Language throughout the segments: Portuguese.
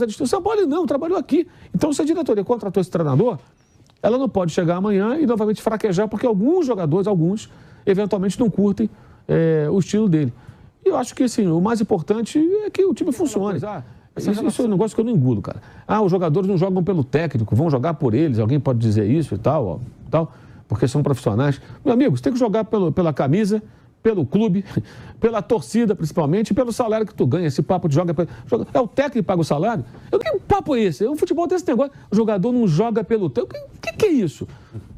a distinção. O São Paulo não, trabalhou aqui. Então, se a diretoria contratou esse treinador, ela não pode chegar amanhã e novamente fraquejar, porque alguns jogadores, eventualmente não curtem o estilo dele. E eu acho que, assim, o mais importante é que o time funcione. Isso é um negócio que eu não engulo, cara. Os jogadores não jogam pelo técnico, vão jogar por eles. Alguém pode dizer isso e tal, porque são profissionais. Meu amigo, você tem que jogar pela camisa, pelo clube, pela torcida, principalmente, e pelo salário que tu ganha. Esse papo de joga... É o técnico que paga o salário? Que papo é esse? O futebol tem esse negócio. O jogador não joga pelo técnico. O que é isso?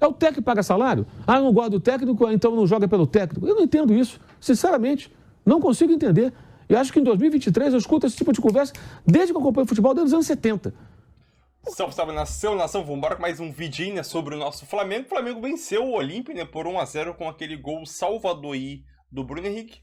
É o técnico que paga salário? Eu não gosto do técnico, então não joga pelo técnico. Eu não entendo isso. Sinceramente, não consigo entender. E acho que em 2023 eu escuto esse tipo de conversa desde que eu acompanho o futebol, desde os anos 70. Salve, salve, nação, vamos embora com mais um vidinho, né, sobre o nosso Flamengo. O Flamengo venceu o Olímpia, né, por 1-0 com aquele gol salvadorí do Bruno Henrique.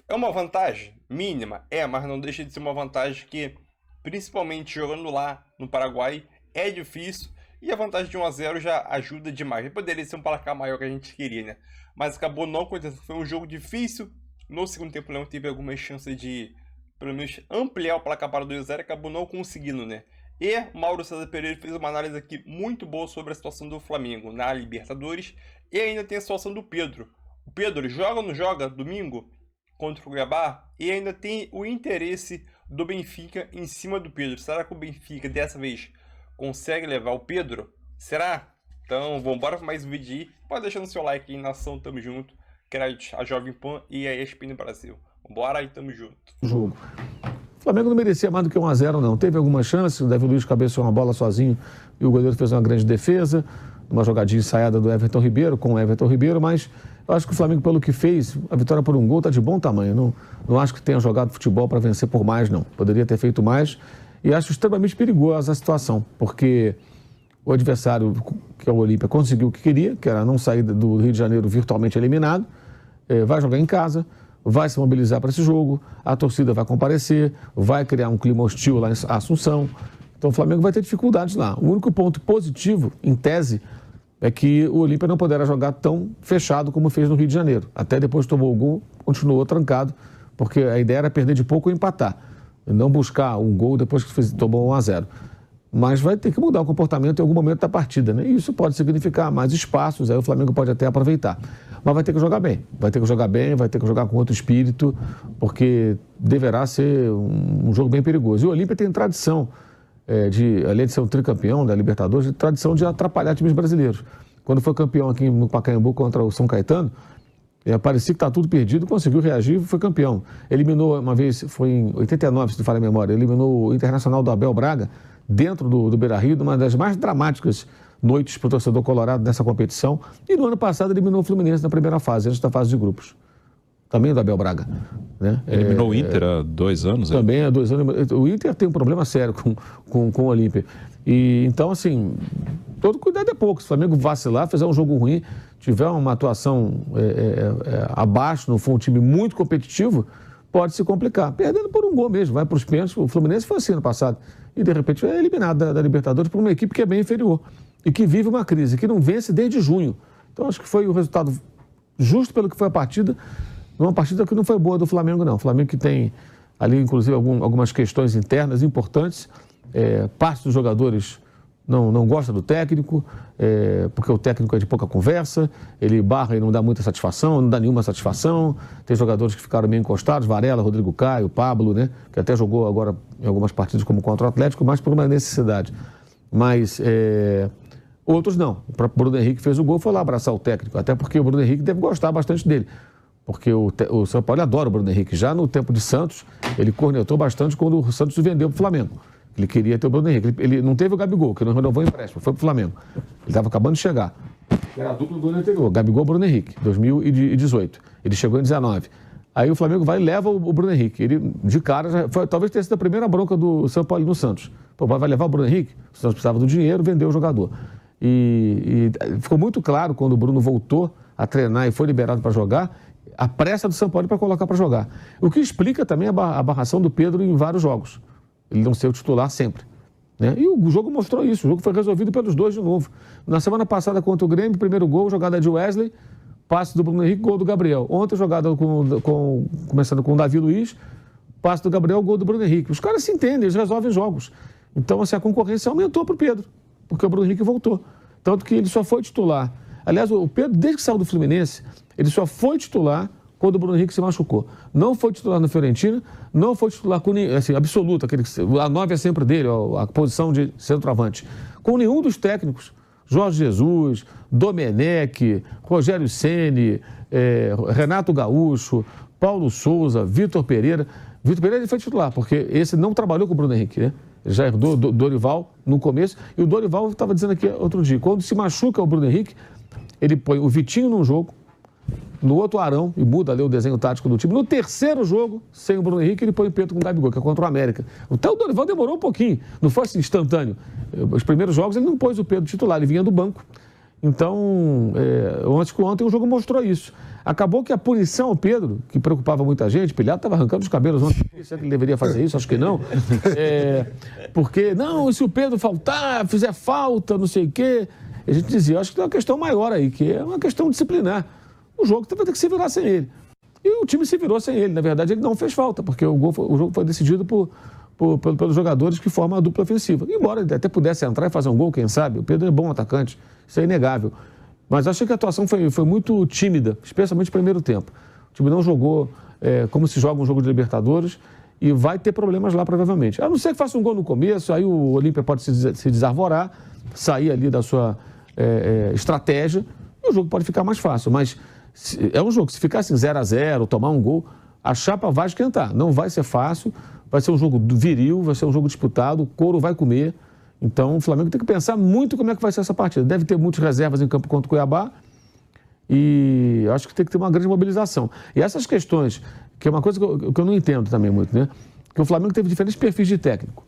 É uma vantagem mínima? Mas não deixa de ser uma vantagem que, principalmente jogando lá no Paraguai, é difícil. E a vantagem de 1-0 já ajuda demais. Poderia ser um placar maior que a gente queria, né? Mas acabou não acontecendo. Foi um jogo difícil. No segundo tempo, o Leão teve algumas chances de, pelo menos, ampliar o placar para 2-0 e acabou não conseguindo, né? E Mauro César Pereira fez uma análise aqui muito boa sobre a situação do Flamengo na Libertadores. E ainda tem a situação do Pedro. O Pedro joga ou não joga domingo contra o Cuiabá? E ainda tem o interesse do Benfica em cima do Pedro. Será que o Benfica, dessa vez, consegue levar o Pedro? Será? Então, vamos embora para mais um vídeo aí. Pode deixar no seu like aí, nação, tamo junto. A Jovem Pan e a ESPN Brasil. Vambora e tamo junto. Jogo. O Flamengo não merecia mais do que 1-0, não. Teve alguma chance, o Davi Luiz cabeceou uma bola sozinho e o goleiro fez uma grande defesa, uma jogadinha ensaiada do Everton Ribeiro, com o Everton Ribeiro, mas eu acho que o Flamengo, pelo que fez, a vitória por um gol está de bom tamanho. Não acho que tenha jogado futebol para vencer por mais, não. Poderia ter feito mais e acho extremamente perigosa a situação, porque o adversário, que é o Olímpia, conseguiu o que queria, que era não sair do Rio de Janeiro virtualmente eliminado. Vai jogar em casa, vai se mobilizar para esse jogo, a torcida vai comparecer, vai criar um clima hostil lá em Assunção. Então o Flamengo vai ter dificuldades lá. O único ponto positivo, em tese, é que o Olímpia não poderá jogar tão fechado como fez no Rio de Janeiro. Até depois tomou o gol, continuou trancado, porque a ideia era perder de pouco ou empatar, e não buscar um gol depois que tomou 1-0. Mas vai ter que mudar o comportamento em algum momento da partida, né? E isso pode significar mais espaços, aí o Flamengo pode até aproveitar. Mas vai ter que jogar bem, vai ter que jogar com outro espírito, porque deverá ser um jogo bem perigoso. E o Olímpia tem tradição, além de ser um tricampeão da Libertadores, de tradição de atrapalhar times brasileiros. Quando foi campeão aqui no Pacaembu contra o São Caetano, parecia que está tudo perdido, conseguiu reagir e foi campeão. Eliminou uma vez, foi em 89, se não falha a memória, eliminou o Internacional do Abel Braga, dentro do Beira-Rio, uma das mais dramáticas noites para o torcedor colorado nessa competição. E no ano passado eliminou o Fluminense na primeira fase, antes da fase de grupos. Também do Abel Braga. Né? Eliminou o Inter há 2 anos. Também há 2 anos. O Inter tem um problema sério com o Olímpia. E então, assim, todo cuidado é pouco. Se o Flamengo vacilar, fizer um jogo ruim, tiver uma atuação abaixo, não for um time muito competitivo, pode se complicar. Perdendo por um gol mesmo, vai para os pênaltis. O Fluminense foi assim no passado. E, de repente, é eliminado da Libertadores por uma equipe que é bem inferior. E que vive uma crise, que não vence desde junho. Então, acho que foi o resultado justo pelo que foi a partida. Uma partida que não foi boa do Flamengo, não. O Flamengo que tem ali, inclusive, algumas questões internas importantes. Parte dos jogadores não gosta do técnico, porque o técnico é de pouca conversa, ele barra e não dá muita satisfação, não dá nenhuma satisfação. Tem jogadores que ficaram meio encostados, Varela, Rodrigo Caio, Pablo, né, que até jogou agora em algumas partidas como contra o Atlético, mas por uma necessidade. Mas outros não. O próprio Bruno Henrique fez o gol, foi lá abraçar o técnico, até porque o Bruno Henrique deve gostar bastante dele. Porque o São Paulo adora o Bruno Henrique. Já no tempo de Santos, ele cornetou bastante quando o Santos vendeu para o Flamengo. Ele queria ter o Bruno Henrique. Ele não teve o Gabigol, que não renovou o empréstimo, foi para o Flamengo. Ele estava acabando de chegar. Era a dupla do ano anterior, Gabigol e Bruno Henrique, 2018. Ele chegou em 19. Aí o Flamengo vai e leva o Bruno Henrique. Ele, de cara, talvez tenha sido a primeira bronca do São Paulo no Santos. Pô, vai levar o Bruno Henrique? O Santos precisava do dinheiro, vendeu o jogador. E ficou muito claro quando o Bruno voltou a treinar e foi liberado para jogar, a pressa do São Paulo para colocar para jogar. O que explica também a barração do Pedro em vários jogos. Ele não ser o titular sempre. Né? E o jogo mostrou isso. O jogo foi resolvido pelos dois de novo. Na semana passada contra o Grêmio, primeiro gol, jogada de Wesley, passe do Bruno Henrique, gol do Gabriel. Ontem, jogada começando com o Davi Luiz, passe do Gabriel, gol do Bruno Henrique. Os caras se entendem, eles resolvem jogos. Então, assim, a concorrência aumentou para o Pedro, porque o Bruno Henrique voltou. Tanto que ele só foi titular. Aliás, o Pedro, desde que saiu do Fluminense, ele só foi titular quando o Bruno Henrique se machucou. Não foi titular no Fiorentina, não foi titular com assim, absoluto, a 9 é sempre dele, a posição de centroavante. Com nenhum dos técnicos, Jorge Jesus, Domenech, Rogério Ceni, Renato Gaúcho, Paulo Souza, Vitor Pereira. Vitor Pereira ele foi titular, porque esse não trabalhou com o Bruno Henrique, né? Ele já herdou do Dorival no começo, e o Dorival estava dizendo aqui outro dia, quando se machuca o Bruno Henrique, ele põe o Vitinho num jogo, no outro Arão, e muda ali o desenho tático do time. No terceiro jogo, sem o Bruno Henrique, ele põe o Pedro com o Gabigol, que é contra o América. Até o Dorival demorou um pouquinho, não foi assim instantâneo. Os primeiros jogos ele não pôs o Pedro titular, ele vinha do banco. Então, ontem o jogo mostrou isso. Acabou que a punição ao Pedro, que preocupava muita gente, Pilhado estava arrancando os cabelos ontem. Será que ele deveria fazer isso? Acho que não. Porque, não, se o Pedro faltar, fizer falta, não sei o quê. A gente dizia, acho que tem uma questão maior aí, que é uma questão disciplinar. O jogo vai ter que se virar sem ele. E o time se virou sem ele. Na verdade, ele não fez falta, porque o jogo foi decidido pelos jogadores que formam a dupla ofensiva. Embora ele até pudesse entrar e fazer um gol, quem sabe. O Pedro é bom atacante, isso é inegável. Mas achei que a atuação foi muito tímida, especialmente no primeiro tempo. O time não jogou como se joga um jogo de Libertadores e vai ter problemas lá, provavelmente. A não ser que faça um gol no começo, aí o Olímpia pode se desarvorar, sair ali da sua estratégia, e o jogo pode ficar mais fácil. Mas é um jogo, se ficar assim 0-0, tomar um gol, a chapa vai esquentar. Não vai ser fácil, vai ser um jogo viril, vai ser um jogo disputado, o couro vai comer. Então o Flamengo tem que pensar muito como é que vai ser essa partida. Deve ter muitas reservas em campo contra o Cuiabá e acho que tem que ter uma grande mobilização. E essas questões, que é uma coisa que eu não entendo também muito, né? Que o Flamengo teve diferentes perfis de técnico.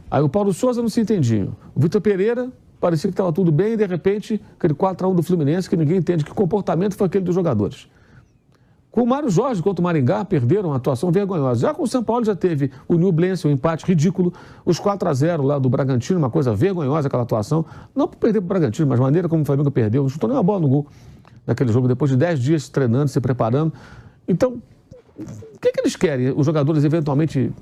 Aí o Paulo Souza não se entendia. O Vitor Pereira parecia que estava tudo bem e, de repente, aquele 4-1 do Fluminense, que ninguém entende que comportamento foi aquele dos jogadores. Com o Mário Jorge contra o Maringá, perderam uma atuação vergonhosa. Já com o São Paulo já teve o Nublense, um empate ridículo, os 4-0 lá do Bragantino, uma coisa vergonhosa aquela atuação. Não por perder para o Bragantino, mas a maneira como o Flamengo perdeu, não chutou nem uma bola no gol naquele jogo, depois de 10 dias treinando, se preparando. Então, o que eles querem? Os jogadores, eventualmente,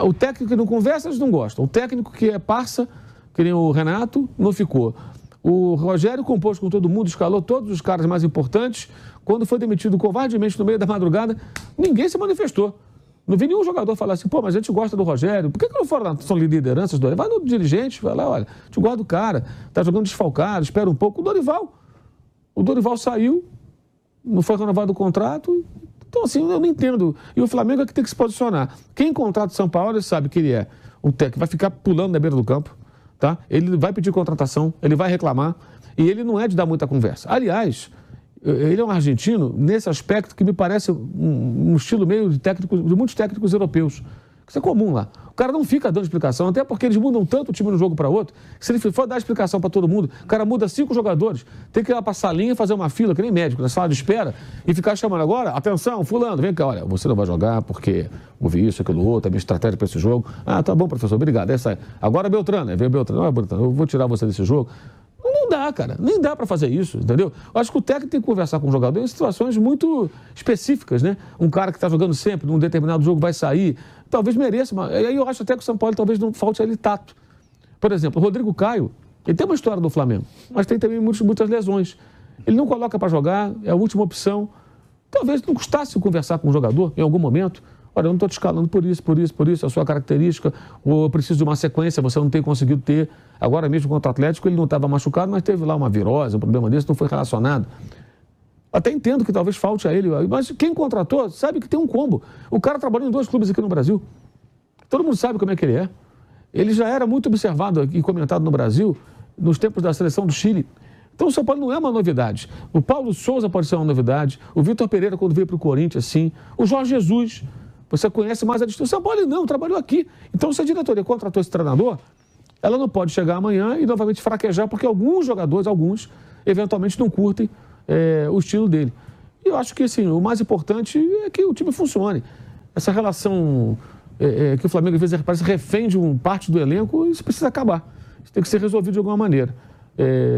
o técnico que não conversa, eles não gostam. O técnico que é parça, que nem o Renato, não ficou. O Rogério compôs com todo mundo, escalou todos os caras mais importantes. Quando foi demitido covardemente no meio da madrugada, ninguém se manifestou. Não vi nenhum jogador falar assim, pô, mas a gente gosta do Rogério. Por que não foram são lideranças do Dorival? Vai no dirigente, vai lá, olha, a gente gosta do cara, tá jogando desfalcado, espera um pouco. O Dorival saiu, não foi renovado o contrato. Então, assim, eu não entendo. E o Flamengo é que tem que se posicionar. Quem contrata o São Paulo, ele sabe que ele é um técnico, vai ficar pulando na beira do campo. Tá? Ele vai pedir contratação, ele vai reclamar, e ele não é de dar muita conversa. Aliás, ele é um argentino nesse aspecto que me parece um estilo meio de muitos técnicos europeus. Isso é comum lá. O cara não fica dando explicação, até porque eles mudam tanto o time de um jogo para outro, que se ele for dar explicação para todo mundo, o cara muda 5 jogadores, tem que ir lá para a salinha e fazer uma fila, que nem médico, na sala de espera, e ficar chamando agora, atenção, fulano, vem cá, olha, você não vai jogar porque ouvi isso, aquilo outro, a minha estratégia para esse jogo. Ah, tá bom, professor, obrigado. Essa aí. Agora Beltrano, veio Beltrano, não, Beltrano, eu vou tirar você desse jogo. Não dá, cara, nem dá para fazer isso, entendeu? Eu acho que o técnico tem que conversar com o jogador em situações muito específicas, né? Um cara que está jogando sempre, num determinado jogo vai sair, talvez mereça, mas aí eu acho até que o São Paulo talvez não falte a ele tato. Por exemplo, o Rodrigo Caio, ele tem uma história do Flamengo, mas tem também muitas lesões. Ele não coloca para jogar, é a última opção. Talvez não custasse conversar com o jogador em algum momento. Olha, eu não estou te escalando por isso, a sua característica, ou eu preciso de uma sequência, você não tem conseguido ter. Agora mesmo contra o Atlético, ele não estava machucado, mas teve lá uma virose, um problema desse, não foi relacionado. Até entendo que talvez falte a ele, mas quem contratou sabe que tem um combo. O cara trabalhou em 2 clubes aqui no Brasil. Todo mundo sabe como é que ele é. Ele já era muito observado e comentado no Brasil nos tempos da seleção do Chile. Então o São Paulo não é uma novidade. O Paulo Souza pode ser uma novidade. O Vitor Pereira, quando veio para o Corinthians, sim. O Jorge Jesus, você conhece mais a distância. O São Paulo não, trabalhou aqui. Então se a diretoria contratou esse treinador, ela não pode chegar amanhã e novamente fraquejar, porque alguns jogadores, eventualmente não curtem o estilo dele. E eu acho que assim, o mais importante é que o time funcione. Essa relação que o Flamengo às vezes parece refém de parte do elenco, isso precisa acabar. Isso tem que ser resolvido de alguma maneira.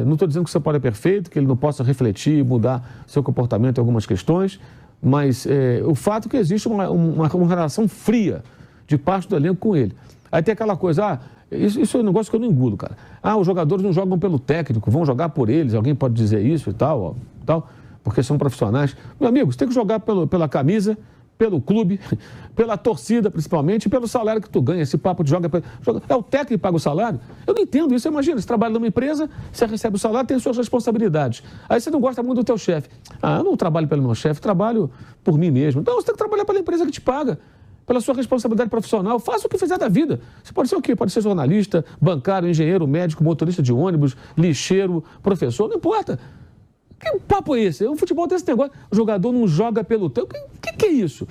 Não estou dizendo que o São Paulo é perfeito, que ele não possa refletir, mudar seu comportamento em algumas questões, mas o fato é que existe uma relação fria de parte do elenco com ele. Aí tem aquela coisa, isso é um negócio que eu não engulo, cara. Os jogadores não jogam pelo técnico, vão jogar por eles, alguém pode dizer isso e tal, porque são profissionais. Meu amigo, você tem que jogar pela camisa, pelo clube, pela torcida principalmente, e pelo salário que tu ganha. Esse papo de joga... É o técnico que paga o salário? Eu não entendo isso. Imagina, você trabalha numa empresa, você recebe o salário, tem suas responsabilidades. Aí você não gosta muito do teu chefe. Eu não trabalho pelo meu chefe, trabalho por mim mesmo. Então você tem que trabalhar pela empresa que te paga, pela sua responsabilidade profissional. Faça o que fizer da vida. Você pode ser o quê? Pode ser jornalista, bancário, engenheiro, médico, motorista de ônibus, lixeiro, professor, não importa. Que papo é esse? O futebol tem esse negócio. O jogador não joga pelo técnico. O que é isso?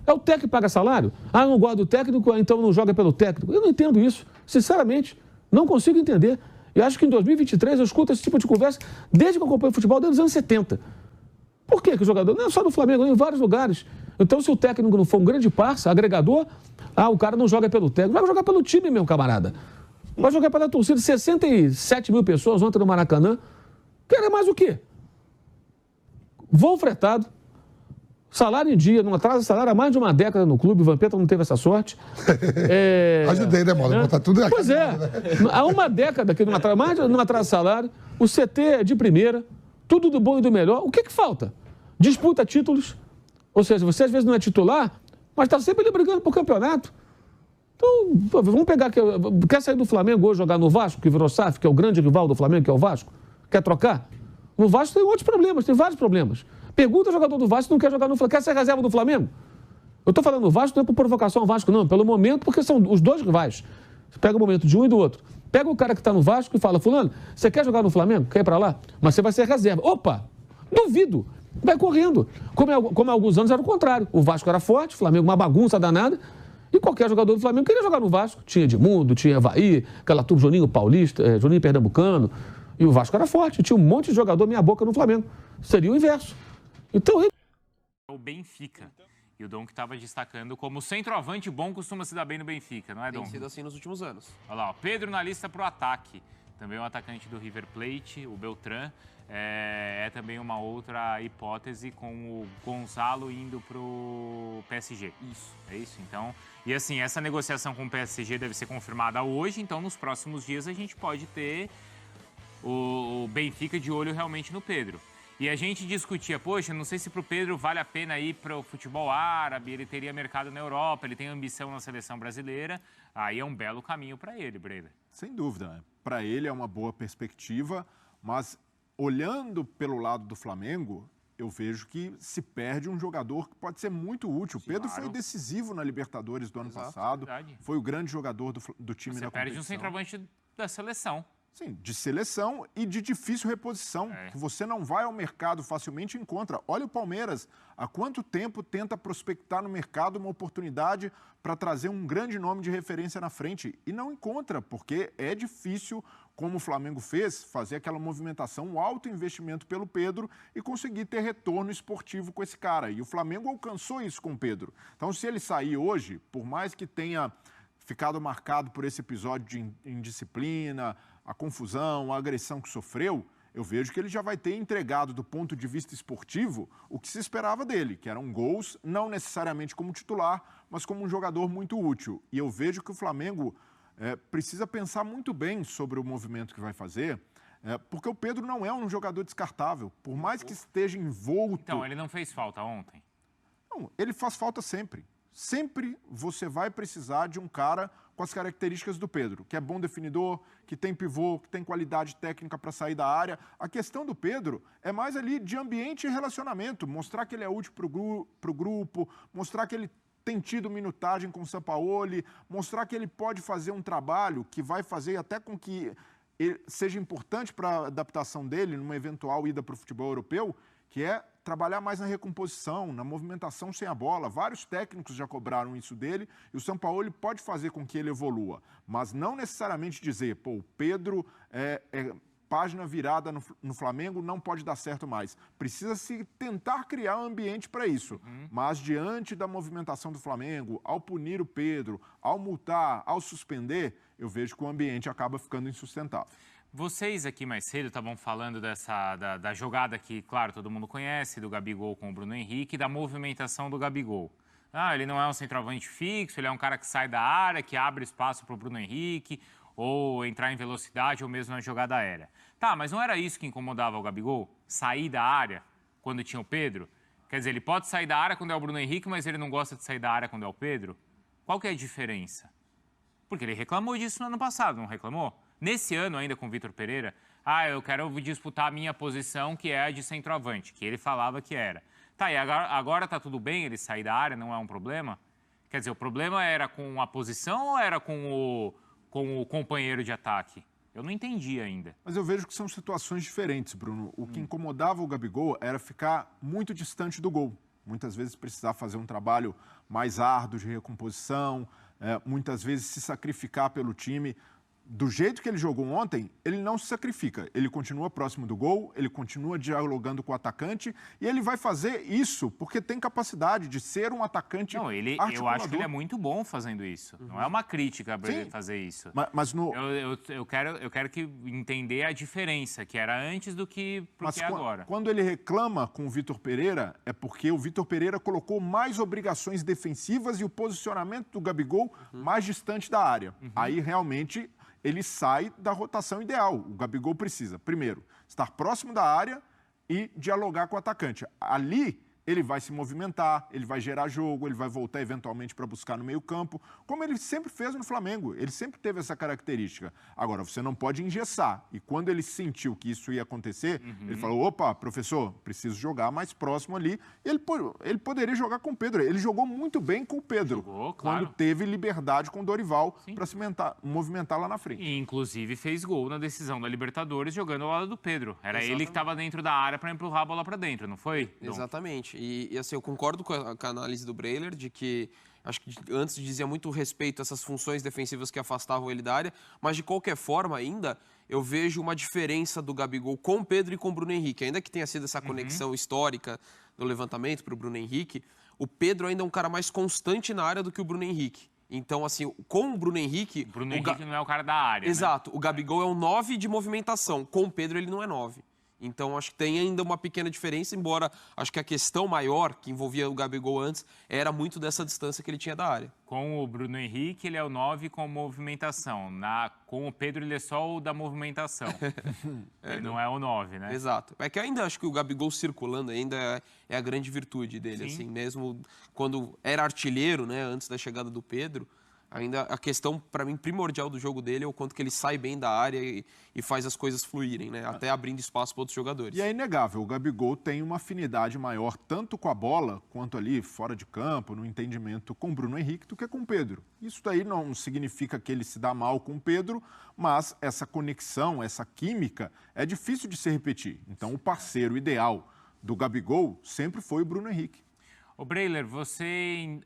É o técnico que paga salário? Eu não gosto do técnico, então não joga pelo técnico. Eu não entendo isso. Sinceramente, não consigo entender. E acho que em 2023 eu escuto esse tipo de conversa desde que eu acompanho o futebol, desde os anos 70. Por que o jogador? Não é só no Flamengo, em vários lugares. Então, se o técnico não for um grande parça, agregador, o cara não joga pelo técnico. Vai jogar pelo time, meu camarada. Vai jogar pela torcida. 67 mil pessoas ontem no Maracanã. Quer mais o quê? Voo fretado, salário em dia, não atrasa salário há mais de uma década no clube, o Vampeta não teve essa sorte. Ajudei, né, Mola? Botar tudo aqui. Pois é, há uma década que não atrasa salário, o CT é de primeira, tudo do bom e do melhor. O que falta? Disputa títulos, ou seja, você às vezes não é titular, mas está sempre ali brigando por campeonato. Então, vamos pegar, quer sair do Flamengo hoje jogar no Vasco, que virou SAF, que é o grande rival do Flamengo, que é o Vasco? Quer trocar? No Vasco tem outros problemas, tem vários problemas. Pergunta ao jogador do Vasco se não quer jogar no Flamengo. Quer ser reserva do Flamengo? Eu estou falando do Vasco, não é por provocação ao Vasco, não. Pelo momento, porque são os dois rivais. Você pega o momento de um e do outro. Pega o cara que está no Vasco e fala, fulano, você quer jogar no Flamengo? Quer ir para lá? Mas você vai ser reserva. Opa! Duvido! Vai correndo. Como há alguns anos era o contrário. O Vasco era forte, o Flamengo uma bagunça danada. E qualquer jogador do Flamengo queria jogar no Vasco. Tinha Edmundo, tinha Avaí, aquela turma Juninho Paulista, Juninho Pernambucano. E o Vasco era forte, tinha um monte de jogador meia boca no Flamengo. Seria o inverso. Então... O Benfica. E o Dom que estava destacando como centroavante bom costuma se dar bem no Benfica, não é, Dom? Tem sido assim nos últimos anos. Olha lá, Pedro na lista para o ataque. Também um atacante do River Plate, o Beltrán. É também uma outra hipótese com o Gonzalo indo para o PSG. Isso. É isso, então. E assim, essa negociação com o PSG deve ser confirmada hoje, então nos próximos dias a gente pode ter o Benfica de olho realmente no Pedro. E a gente discutia, poxa, não sei se para o Pedro vale a pena ir para o futebol árabe, ele teria mercado na Europa, ele tem ambição na seleção brasileira, aí é um belo caminho para ele, Breda. Sem dúvida, para ele é uma boa perspectiva, mas olhando pelo lado do Flamengo, eu vejo que se perde um jogador que pode ser muito útil. O Pedro foi decisivo na Libertadores do ano passado, foi o grande jogador do time na competição. Você perde um centroavante da seleção. Sim, de seleção e de difícil reposição, que você não vai ao mercado facilmente e encontra. Olha o Palmeiras, há quanto tempo tenta prospectar no mercado uma oportunidade para trazer um grande nome de referência na frente e não encontra, porque é difícil, como o Flamengo fez, fazer aquela movimentação, um alto investimento pelo Pedro e conseguir ter retorno esportivo com esse cara. E o Flamengo alcançou isso com o Pedro. Então, se ele sair hoje, por mais que tenha ficado marcado por esse episódio de indisciplina, a confusão, a agressão que sofreu, eu vejo que ele já vai ter entregado do ponto de vista esportivo o que se esperava dele, que eram gols, não necessariamente como titular, mas como um jogador muito útil. E eu vejo que o Flamengo precisa pensar muito bem sobre o movimento que vai fazer, porque o Pedro não é um jogador descartável, por mais que esteja envolto... Então, ele não fez falta ontem? Não, ele faz falta sempre. Sempre você vai precisar de um cara com as características do Pedro, que é bom definidor, que tem pivô, que tem qualidade técnica para sair da área. A questão do Pedro é mais ali de ambiente e relacionamento, mostrar que ele é útil para o grupo, mostrar que ele tem tido minutagem com o Sampaoli, mostrar que ele pode fazer um trabalho que vai fazer até com que seja importante para a adaptação dele numa eventual ida para o futebol europeu, que é trabalhar mais na recomposição, na movimentação sem a bola. Vários técnicos já cobraram isso dele e o Sampaoli pode fazer com que ele evolua, mas não necessariamente dizer, pô, o Pedro é página virada no Flamengo, não pode dar certo mais. Precisa-se tentar criar um ambiente para isso, mas diante da movimentação do Flamengo, ao punir o Pedro, ao multar, ao suspender, eu vejo que o ambiente acaba ficando insustentável. Vocês aqui mais cedo estavam falando da jogada que, claro, todo mundo conhece, do Gabigol com o Bruno Henrique, da movimentação do Gabigol. ele não é um centroavante fixo, ele é um cara que sai da área, que abre espaço para o Bruno Henrique, ou entrar em velocidade, ou mesmo na jogada aérea. Tá, mas não era isso que incomodava o Gabigol? Sair da área quando tinha o Pedro? Quer dizer, ele pode sair da área quando é o Bruno Henrique, mas ele não gosta de sair da área quando é o Pedro? Qual que é a diferença? Porque ele reclamou disso no ano passado, não reclamou? Nesse ano, ainda com o Vitor Pereira, eu quero disputar a minha posição, que é a de centroavante, que ele falava que era. Tá, e agora tá tudo bem ele sair da área, não é um problema? Quer dizer, o problema era com a posição ou era com o companheiro de ataque? Eu não entendi ainda. Mas eu vejo que são situações diferentes, Bruno. O que incomodava o Gabigol era ficar muito distante do gol. Muitas vezes precisar fazer um trabalho mais árduo de recomposição, muitas vezes se sacrificar pelo time. Do jeito que ele jogou ontem, ele não se sacrifica. Ele continua próximo do gol, ele continua dialogando com o atacante e ele vai fazer isso porque tem capacidade de ser um atacante articulador. Eu acho que ele é muito bom fazendo isso. Não é uma crítica para ele fazer isso. Mas no... eu quero que entender a diferença, que era antes do que é agora. Quando ele reclama com o Vitor Pereira, é porque o Vitor Pereira colocou mais obrigações defensivas e o posicionamento do Gabigol mais distante da área. Aí, realmente, ele sai da rotação ideal. O Gabigol precisa, primeiro, estar próximo da área e dialogar com o atacante. Ali, ele vai se movimentar, ele vai gerar jogo, ele vai voltar eventualmente para buscar no meio-campo, como ele sempre fez no Flamengo. Ele sempre teve essa característica. Agora, você não pode engessar. E quando ele sentiu que isso ia acontecer, ele falou, opa, professor, preciso jogar mais próximo ali. E ele poderia jogar com o Pedro. Ele jogou muito bem com o Pedro. Jogou, claro. Quando teve liberdade com o Dorival para se movimentar lá na frente. E, inclusive, fez gol na decisão da Libertadores jogando ao lado do Pedro. Era ele que estava dentro da área para empurrar a bola para dentro, não foi? Exatamente. E assim, eu concordo com a análise do Breiler de que, acho que antes dizia muito respeito a essas funções defensivas que afastavam ele da área, mas de qualquer forma ainda eu vejo uma diferença do Gabigol com o Pedro e com o Bruno Henrique. Ainda que tenha sido essa conexão histórica do levantamento para o Bruno Henrique, o Pedro ainda é um cara mais constante na área do que o Bruno Henrique. Então, assim, com o Bruno Henrique... O Bruno Henrique não é o cara da área, Exato. Né? O Gabigol é um 9 de movimentação. Com o Pedro, ele não é 9. Então, acho que tem ainda uma pequena diferença, embora acho que a questão maior que envolvia o Gabigol antes era muito dessa distância que ele tinha da área. Com o Bruno Henrique, ele é o 9 com movimentação. Com o Pedro, ele é só o da movimentação. Ele não é o 9, né? Exato. É que ainda acho que o Gabigol circulando ainda é a grande virtude dele. Assim, mesmo quando era artilheiro, né, antes da chegada do Pedro, ainda a questão, para mim, primordial do jogo dele é o quanto que ele sai bem da área e faz as coisas fluírem, né? Até abrindo espaço para outros jogadores. E é inegável, o Gabigol tem uma afinidade maior tanto com a bola, quanto ali fora de campo, no entendimento com o Bruno Henrique, do que com o Pedro. Isso daí não significa que ele se dá mal com o Pedro, mas essa conexão, essa química, é difícil de se repetir. Então, o parceiro ideal do Gabigol sempre foi o Bruno Henrique. Ô, Breiler, você,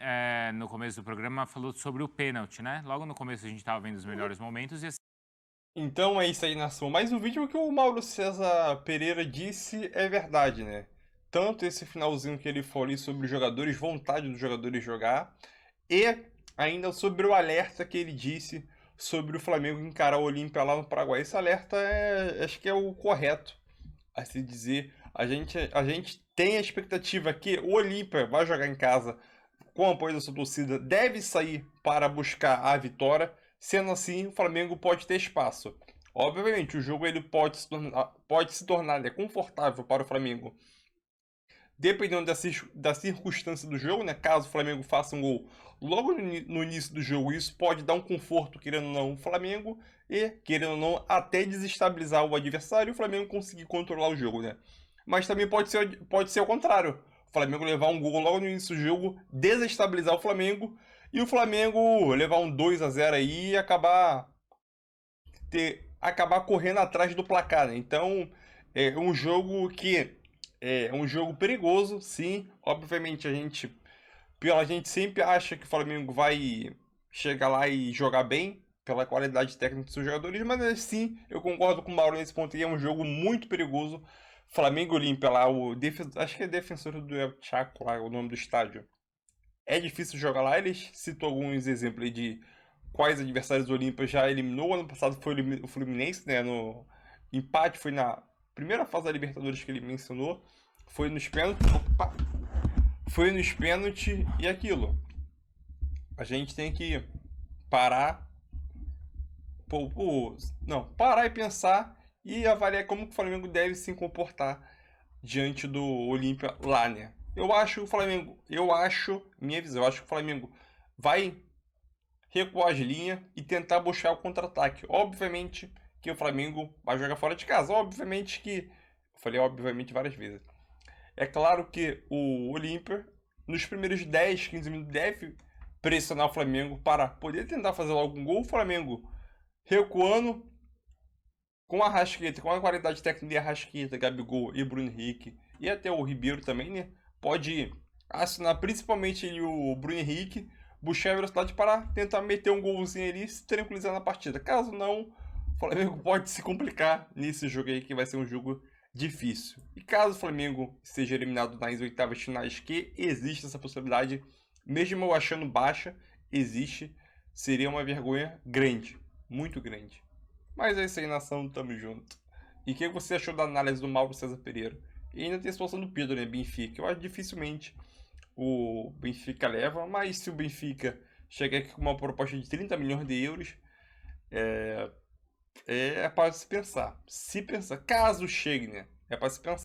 no começo do programa, falou sobre o pênalti, né? Logo no começo a gente estava vendo os melhores momentos e... Então é isso aí, nação. Mais um vídeo que o Mauro César Pereira disse é verdade, né? Tanto esse finalzinho que ele falou ali sobre os jogadores, vontade dos jogadores jogar, e ainda sobre o alerta que ele disse sobre o Flamengo encarar o Olímpia lá no Paraguai. Esse alerta acho que é o correto a se dizer. A gente tem a expectativa que o Olímpia vai jogar em casa com o apoio da sua torcida, deve sair para buscar a vitória. Sendo assim, o Flamengo pode ter espaço. Obviamente, o jogo ele pode se tornar confortável para o Flamengo, dependendo da circunstância do jogo, né? Caso o Flamengo faça um gol logo no início do jogo, isso pode dar um conforto, querendo ou não, o Flamengo, e, querendo ou não, até desestabilizar o adversário e o Flamengo conseguir controlar o jogo, né? Mas também pode ser o contrário. O Flamengo levar um gol logo no início do jogo, desestabilizar o Flamengo, e o Flamengo levar um 2-0 aí e acabar correndo atrás do placar, né? Então, é um jogo que é um jogo perigoso, sim. Obviamente, a gente sempre acha que o Flamengo vai chegar lá e jogar bem, pela qualidade técnica dos seus jogadores, mas sim, eu concordo com o Mauro nesse ponto aí, é um jogo muito perigoso. Flamengo Olímpia lá, acho que é Defensor do El Chaco, lá, o nome do estádio. É difícil jogar lá, eles citam alguns exemplos aí de quais adversários do Olímpia já eliminou. Ano passado foi o Fluminense, né? No empate foi na primeira fase da Libertadores que ele mencionou. Foi nos pênaltis. Foi nos pênaltis e aquilo. a gente tem que parar, parar e pensar e avaliar como que o Flamengo deve se comportar diante do Olímpia lá, né? Eu acho que o Flamengo vai recuar as linhas e tentar buscar o contra-ataque. Obviamente que o Flamengo vai jogar fora de casa. Obviamente que... Eu falei obviamente várias vezes. É claro que o Olímpia, nos primeiros 10, 15 minutos, deve pressionar o Flamengo para poder tentar fazer logo um gol. O Flamengo recuando com a Arrascaeta, com a qualidade técnica de Arrascaeta, Gabigol e Bruno Henrique, e até o Ribeiro também, né? Pode acionar principalmente o Bruno Henrique, buscar a velocidade para tentar meter um golzinho ali e se tranquilizar na partida. Caso não, o Flamengo pode se complicar nesse jogo aí, que vai ser um jogo difícil. E caso o Flamengo seja eliminado nas oitavas finais, que existe essa possibilidade, mesmo eu achando baixa, existe, seria uma vergonha grande, muito grande. Mas é isso aí, nação, tamo junto. E o que você achou da análise do Mauro César Pereira? E ainda tem a situação do Pedro, né, Benfica. Eu acho dificilmente o Benfica leva, mas se o Benfica chegar aqui com uma proposta de 30 milhões de euros, é para se pensar. Caso chegue, né? É para se pensar.